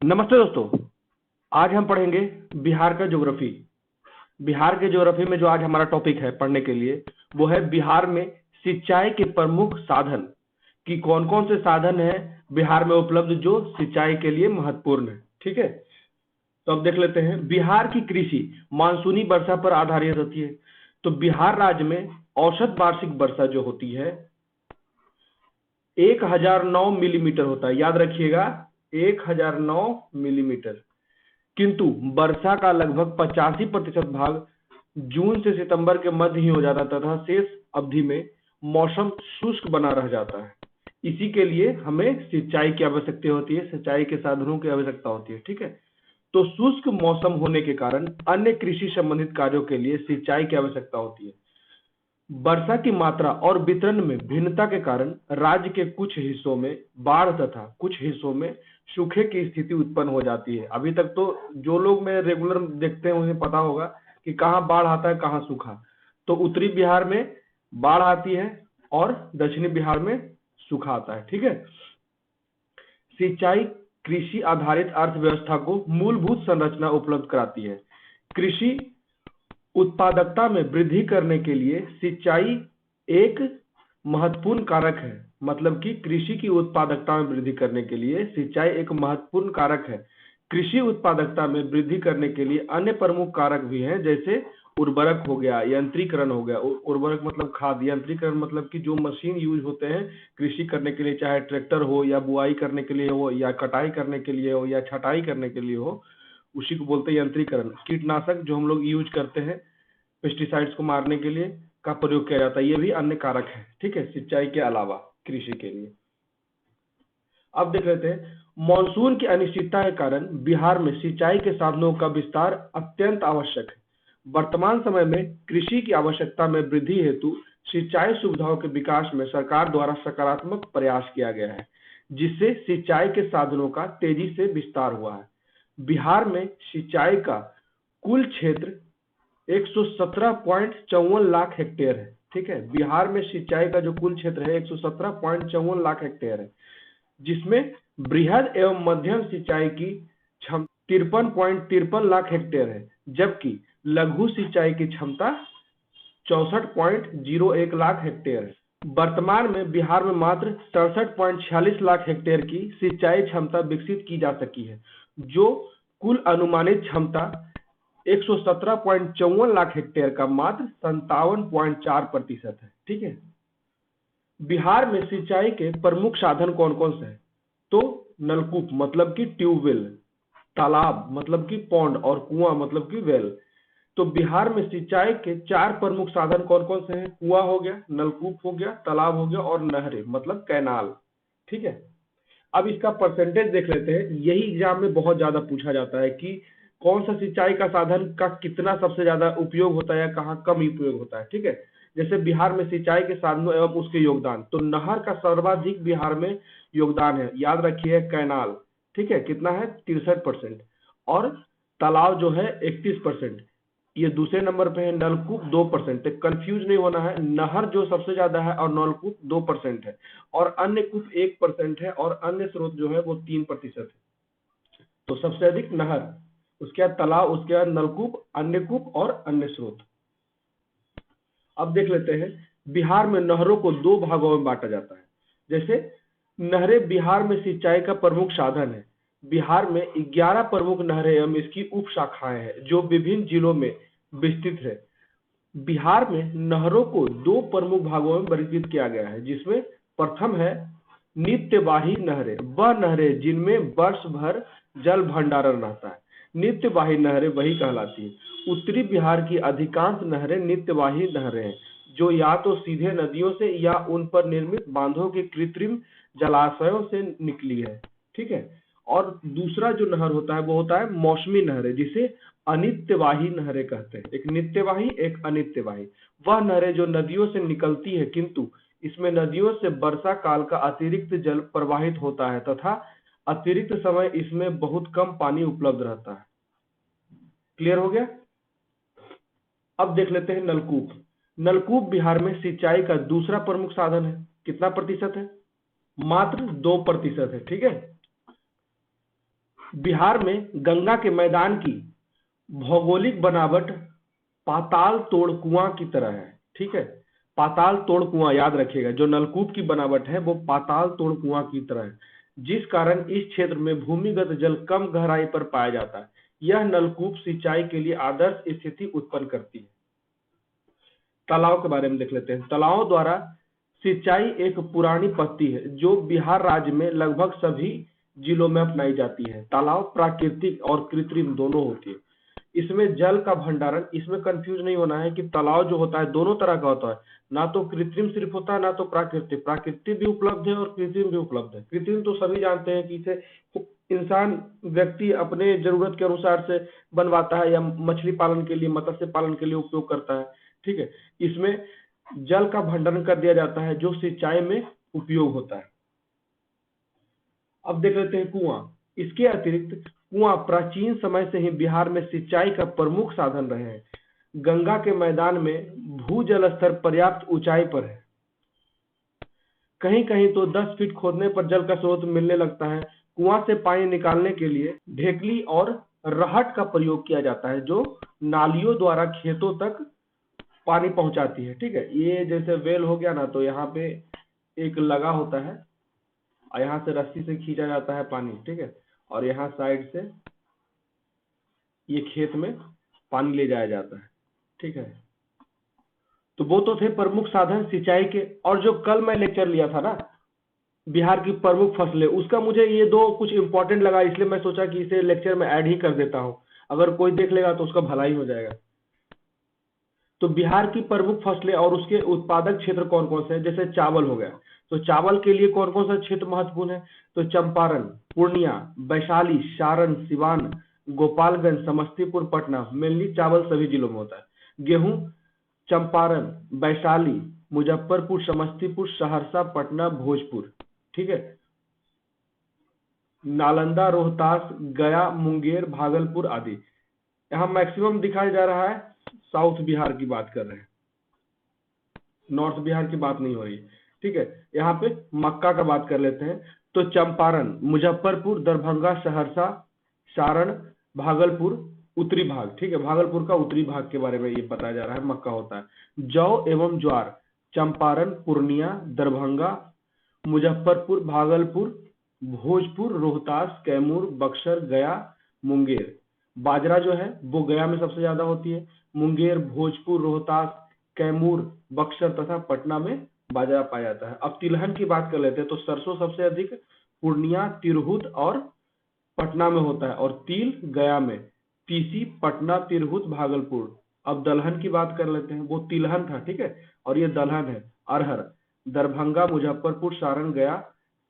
नमस्ते दोस्तों। आज हम पढ़ेंगे बिहार का ज्योग्राफी। बिहार के ज्योग्राफी में जो आज हमारा टॉपिक है पढ़ने के लिए वो है बिहार में सिंचाई के प्रमुख साधन कि कौन कौन से साधन है बिहार में उपलब्ध जो सिंचाई के लिए महत्वपूर्ण है। ठीक है, तो अब देख लेते हैं। बिहार की कृषि मानसूनी वर्षा पर आधारित होती है। तो बिहार राज्य में औसत वार्षिक वर्षा जो होती है 1009 मिलीमीटर होता है। याद रखिएगा 1009 मिलीमीटर। किंतु वर्षा का लगभग 85% भाग जून से सितंबर के मध्य ही हो जाता तथा शेष अवधि में मौसम शुष्क बना रह जाता है। इसी के लिए हमें सिंचाई की आवश्यकता होती है, सिंचाई के साधनों की आवश्यकता होती है। ठीक है, तो शुष्क मौसम होने के कारण अन्य कृषि संबंधित कार्यों के लिए सिंचाई की आवश्यकता होती है। वर्षा की मात्रा और वितरण में भिन्नता के कारण राज्य के कुछ हिस्सों में बाढ़ तथा कुछ हिस्सों में सूखे की स्थिति उत्पन्न हो जाती है। अभी तक तो जो लोग मैं रेगुलर देखते हैं उन्हें पता होगा कि कहाँ बाढ़ आता है कहाँ सूखा। तो उत्तरी बिहार में बाढ़ आती है और दक्षिणी बिहार में सूखा आता है। ठीक है, सिंचाई कृषि आधारित अर्थव्यवस्था को मूलभूत संरचना उपलब्ध कराती है। कृषि उत्पादकता में वृद्धि करने के लिए सिंचाई एक महत्वपूर्ण कारक है। मतलब कि कृषि की उत्पादकता में वृद्धि करने के लिए सिंचाई एक महत्वपूर्ण कारक है। कृषि उत्पादकता में वृद्धि करने के लिए अन्य प्रमुख कारक भी हैं, जैसे उर्वरक हो गया, यंत्रीकरण हो गया। उर्वरक मतलब खाद, यंत्रीकरण मतलब कि जो मशीन यूज होते हैं कृषि करने के लिए, चाहे ट्रैक्टर हो या बुआई करने के लिए हो या कटाई करने के लिए हो या छटाई करने के लिए हो, उसी को बोलते हैं यंत्रीकरण। कीटनाशक जो हम लोग यूज करते हैं पेस्टिसाइड्स को मारने के लिए का प्रयोग किया जाता है, ये भी अन्य कारक है। ठीक है, सिंचाई के अलावा कृषि के लिए। अब देख लेते हैं, मानसून की अनिश्चितता के कारण बिहार में सिंचाई के साधनों का विस्तार अत्यंत आवश्यक है। वर्तमान समय में कृषि की आवश्यकता में वृद्धि हेतु सिंचाई सुविधाओं के विकास में सरकार द्वारा सकारात्मक प्रयास किया गया है, जिससे सिंचाई के साधनों का तेजी से विस्तार हुआ है। बिहार में सिंचाई का कुल क्षेत्र 117.54 लाख हेक्टेयर है। ठीक है, बिहार में सिंचाई का जो कुल क्षेत्र है 117.54 लाख हेक्टेयर है, जिसमें बृहद एवं मध्यम सिंचाई की क्षमता 53.53 लाख हेक्टेयर है, जबकि लघु सिंचाई की क्षमता 64.01 लाख हेक्टेयर है। वर्तमान में बिहार में मात्र 63.46 लाख हेक्टेयर की सिंचाई क्षमता विकसित की जा सकी है, जो कुल अनुमानित क्षमता 117.54 लाख हेक्टेयर का मात्र 57.4% है। ठीक है, बिहार में सिंचाई के प्रमुख साधन कौन कौन से हैं? तो नलकूप मतलब कि ट्यूबवेल, तालाब मतलब कि पौंड और कुआं मतलब कि वेल। तो बिहार में सिंचाई के चार प्रमुख साधन कौन कौन से हैं? कुआं हो गया, नलकूप हो गया, तालाब हो गया और नहरें मतलब कैनाल। ठीक है, अब इसका परसेंटेज देख लेते हैं। यही एग्जाम में बहुत ज्यादा पूछा जाता है कि कौन सा सिंचाई का साधन का कितना सबसे ज्यादा उपयोग होता है या कहाँ कम उपयोग होता है। ठीक है, जैसे बिहार में सिंचाई के साधनों एवं उसके योगदान, तो नहर का सर्वाधिक बिहार में योगदान है। याद रखिए कैनाल। ठीक है, कितना है 63%। और तालाब जो है 31%। ये दूसरे नंबर पे है। नलकूप 2%। कंफ्यूज नहीं होना है, नहर जो सबसे ज्यादा है और नलकूप 2% है और अन्य कूप 1% है और अन्य स्रोत जो है वो 3% है। तो सबसे अधिक नहर, उसके बाद तालाब, उसके बाद नलकूप, अन्य कूप और अन्य स्रोत। अब देख लेते हैं, बिहार में नहरों को दो भागों में बांटा जाता है। जैसे नहरें बिहार में सिंचाई का प्रमुख साधन है। बिहार में 11 प्रमुख नहरें एवं इसकी उप शाखाएं हैं जो विभिन्न जिलों में विस्तृत है। बिहार में नहरों को दो प्रमुख भागों में वर्गीकृत किया गया है, जिसमें प्रथम है नित्यवाही नहरें, वह नहरें जिनमें वर्ष भर जल भंडारण रहता है। नित्यवाही नहरें वही कहलाती है। उत्तरी बिहार की अधिकांश नहरें नित्यवाही नहरें हैं, जो या तो सीधे नदियों से या उन पर निर्मित बांधों के कृत्रिम जलाशयों से निकली है। ठीक है, और दूसरा जो नहर होता है वो होता है मौसमी नहरें, जिसे अनित्यवाही नहरें कहते हैं। एक नित्यवाही एक अनित्यवाही। वह नहरें जो नदियों से निकलती है, किंतु इसमें नदियों से वर्षा काल का अतिरिक्त जल प्रवाहित होता है तथा अतिरिक्त समय इसमें बहुत कम पानी उपलब्ध रहता है। क्लियर हो गया? अब देख लेते हैं नलकूप। नलकूप बिहार में सिंचाई का दूसरा प्रमुख साधन है। कितना प्रतिशत है? मात्र 2% है। ठीक है, बिहार में गंगा के मैदान की भौगोलिक बनावट पाताल तोड़ कुआं की तरह है, ठीक है। पाताल तोड़ कुआं याद रखिएगा, जो नलकूप की बनावट है वो पाताल तोड़ कुआं की तरह है, जिस कारण इस क्षेत्र में भूमिगत जल कम गहराई पर पाया जाता है। यह नलकूप सिंचाई के लिए आदर्श स्थिति उत्पन्न करती है। तालाब के बारे में देख लेते हैं। तालाबों द्वारा सिंचाई एक पुरानी पद्धति है जो बिहार राज्य में लगभग सभी जिलों में अपनाई जाती है। तालाब प्राकृतिक और कृत्रिम दोनों होती है। इसमें जल का भंडारण, इसमें कंफ्यूज नहीं होना है कि तालाब जो होता है दोनों तरह का होता है, ना तो कृत्रिम सिर्फ होता है ना तो प्राकृतिक। प्राकृतिक भी उपलब्ध है और कृत्रिम भी उपलब्ध है। कृत्रिम तो सभी जानते हैं कि इसे इंसान व्यक्ति अपने जरूरत के अनुसार से बनवाता है या मछली पालन के लिए, मत्स्य पालन के लिए उपयोग करता है, ठीक है। इसमें जल का भंडारण कर दिया जाता है जो सिंचाई में उपयोग होता है। अब देख लेते हैं कुआं। इसके अतिरिक्त कुआं प्राचीन समय से ही बिहार में सिंचाई का प्रमुख साधन रहे हैं। गंगा के मैदान में भूजल स्तर पर्याप्त ऊंचाई पर है, कहीं कहीं तो 10 फीट खोदने पर जल का स्रोत मिलने लगता है। कुआं से पानी निकालने के लिए ढेकली और रहट का प्रयोग किया जाता है जो नालियों द्वारा खेतों तक पानी पहुंचाती है, ठीक है। ये जैसे वेल हो गया ना, तो यहाँ पे एक लगा होता है और यहाँ से रस्सी से खींचा जाता है पानी, ठीक है, और यहाँ साइड से ये खेत में पानी ले जाया जाता है, ठीक है। तो वो तो थे प्रमुख साधन सिंचाई के। और जो कल मैं लेक्चर लिया था ना बिहार की प्रमुख फसलें, उसका मुझे ये दो कुछ इंपॉर्टेंट लगा, इसलिए मैं सोचा कि इसे लेक्चर में ऐड ही कर देता हूँ। अगर कोई देख लेगा तो उसका भला ही हो जाएगा। तो बिहार की प्रमुख फसलें और उसके उत्पादक क्षेत्र कौन कौन से हैं, जैसे चावल हो गया, तो चावल के लिए कौन कौन सा क्षेत्र महत्वपूर्ण है, तो चंपारण, पूर्णिया, वैशाली, सारण, सिवान, गोपालगंज, समस्तीपुर, पटना, मेनली चावल सभी जिलों में होता है। गेहूं चंपारण, वैशाली, मुजफ्फरपुर, समस्तीपुर, सहरसा, पटना, भोजपुर, ठीक है। नालंदा, रोहतास, गया, मुंगेर, भागलपुर आदि। यहाँ मैक्सिमम दिखाया जा रहा है साउथ बिहार की बात कर रहे हैं, नॉर्थ बिहार की बात नहीं हो रही, ठीक है। यहाँ पे मक्का का बात कर लेते हैं। तो चंपारण, मुजफ्फरपुर, दरभंगा, सहरसा, सारण, भागलपुर, उत्तरी भाग, ठीक है, भागलपुर का उत्तरी भाग के बारे में ये बताया जा रहा है, मक्का होता है। जौ एवं ज्वार चंपारण, पूर्णिया, दरभंगा, मुजफ्फरपुर, भागलपुर, भोजपुर, रोहतास, कैमूर, बक्सर, गया, मुंगेर। बाजरा जो है वो गया में सबसे ज्यादा होती है। मुंगेर, भोजपुर, रोहतास, कैमूर, बक्सर तथा पटना में बाजरा पाया जाता है। अब तिलहन की बात कर लेते हैं। तो सरसों सबसे अधिक पूर्णिया, तिरहुत और पटना में होता है, और तिल गया में, तीसी, पटना, तिरहुत, भागलपुर। अब दलहन की बात कर लेते हैं। वो तिलहन था, ठीक है, और ये दलहन है। अरहर दरभंगा, मुजफ्फरपुर, सारण, गया।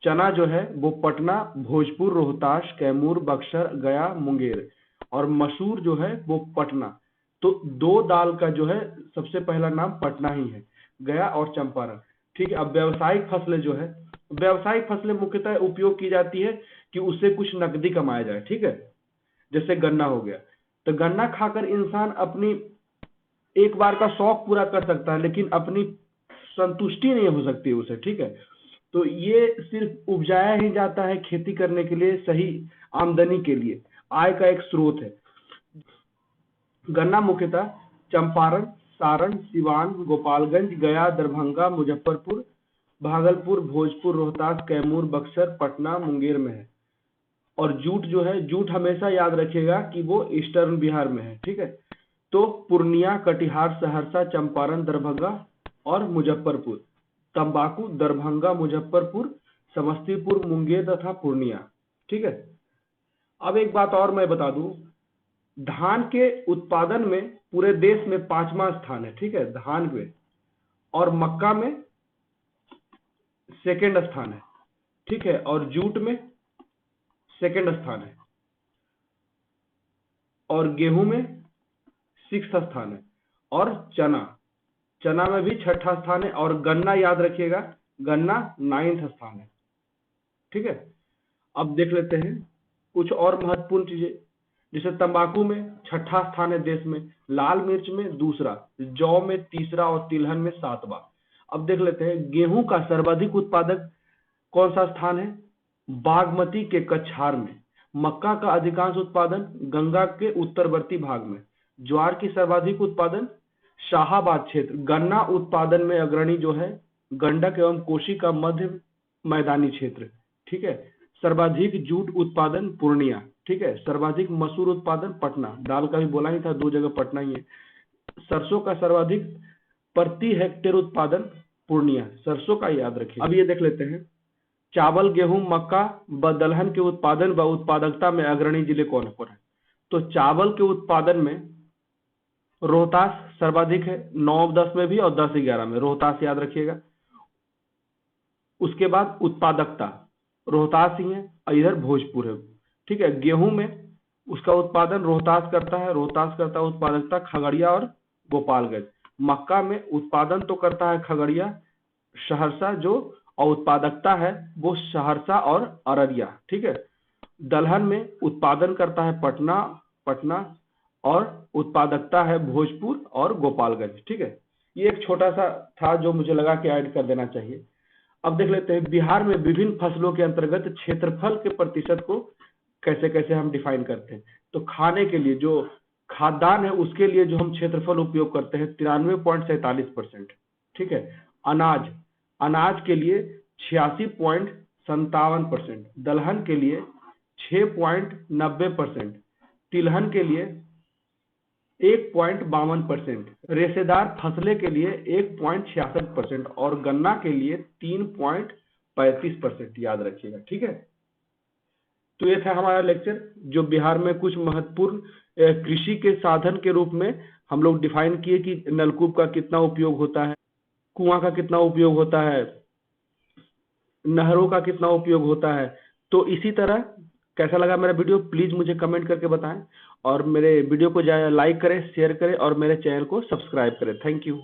चना जो है वो पटना, भोजपुर, रोहतास, कैमूर, बक्सर, गया, मुंगेर। और मसूर जो है वो पटना। तो दो दाल का जो है सबसे पहला नाम पटना ही है, गया और चंपारण, ठीक है। अब व्यावसायिक फसलें जो है, व्यावसायिक फसलें मुख्यतः उपयोग की जाती है कि उससे कुछ नकदी कमाया जाए, ठीक है। जैसे गन्ना हो गया, तो गन्ना खाकर इंसान अपनी एक बार का शौक पूरा कर सकता है, लेकिन अपनी संतुष्टि नहीं हो सकती उसे, ठीक है। तो ये सिर्फ उपजाया ही जाता है खेती करने के लिए, सही आमदनी के लिए, आय का एक स्रोत है। गन्ना मुख्यतः चंपारण, सारण, सिवान, गोपालगंज, गया, दरभंगा, मुजफ्फरपुर, भागलपुर, भोजपुर, रोहतास, कैमूर, बक्सर, पटना, मुंगेर में है। और जूट जो है, जूट हमेशा याद रखिएगा कि वो ईस्टर्न बिहार में है, ठीक है। तो पूर्णिया, कटिहार, सहरसा, चंपारण, दरभंगा और मुजफ्फरपुर। तंबाकू दरभंगा, मुजफ्फरपुर, समस्तीपुर, मुंगेर तथा पूर्णिया, ठीक है। अब एक बात और मैं बता दूं, धान के उत्पादन में पूरे देश में 5वां स्थान है, ठीक है, धान में। और मक्का में सेकंड स्थान है, ठीक है। और जूट में सेकंड स्थान है, और गेहूं में 6th स्थान है, और चना, चना में भी 6ठा स्थान है, और गन्ना याद रखिएगा, गन्ना 9th स्थान है, ठीक है। अब देख लेते हैं कुछ और महत्वपूर्ण चीजें, जैसे तंबाकू में 6ठा स्थान है देश में, लाल मिर्च में दूसरा, जौ में तीसरा और तिलहन में 7वां। अब देख लेते हैं गेहूं का सर्वाधिक उत्पादक कौन सा स्थान है, बागमती के कछार में। मक्का का अधिकांश उत्पादन गंगा के उत्तरवर्ती भाग में। ज्वार की सर्वाधिक उत्पादन शाहाबाद क्षेत्र। गन्ना उत्पादन में अग्रणी जो है गंडक एवं कोशी का मध्य मैदानी क्षेत्र, ठीक है। सर्वाधिक जूट उत्पादन पूर्णिया, ठीक है। सर्वाधिक मसूर उत्पादन पटना, दाल का भी बोला ही था, 2 जगह पटना ही है। सरसों का सर्वाधिक प्रति हेक्टेयर उत्पादन पूर्णिया, सरसों का याद रखिए। अब ये देख लेते हैं, चावल, गेहूं, मक्का व दलहन के उत्पादन व उत्पादकता में अग्रणी जिले कौन कौन है। तो चावल के उत्पादन में रोहतास सर्वाधिक है, 9-10 में भी और 10-11 में, रोहतास याद रखिएगा। उसके बाद उत्पादकता रोहतास ही है और इधर भोजपुर है, ठीक है। गेहूं में उसका उत्पादन रोहतास करता है, रोहतास करता है उत्पादकता खगड़िया और गोपालगंज। मक्का में उत्पादन तो करता है खगड़िया, सहरसा जो, और उत्पादकता है वो सहरसा और अररिया, ठीक है। दलहन में उत्पादन करता है पटना और उत्पादकता है भोजपुर और गोपालगंज, ठीक है। ये एक छोटा सा था जो मुझे लगा कि ऐड कर देना चाहिए। अब देख लेते हैं बिहार में विभिन्न फसलों के अंतर्गत क्षेत्रफल के प्रतिशत को कैसे कैसे हम डिफाइन करते हैं। तो खाने के लिए जो खाद्यान्न है उसके लिए जो हम क्षेत्रफल उपयोग करते हैं 93.47%, ठीक है। अनाज के लिए 86.57%, दलहन के लिए 6.90%, तिलहन के लिए 1.52%, रेशेदार फसलें के लिए 1.66% और गन्ना के लिए 3.35%, याद रखिएगा, ठीक है। तो ये था हमारा लेक्चर जो बिहार में कुछ महत्वपूर्ण कृषि के साधन के रूप में हम लोग डिफाइन किए कि नलकूप का कितना उपयोग होता है, कुआं का कितना उपयोग होता है, नहरों का कितना उपयोग होता है। तो इसी तरह कैसा लगा मेरा वीडियो प्लीज मुझे कमेंट करके बताएं और मेरे वीडियो को लाइक करें, शेयर करें और मेरे चैनल को सब्सक्राइब करें। Thank you.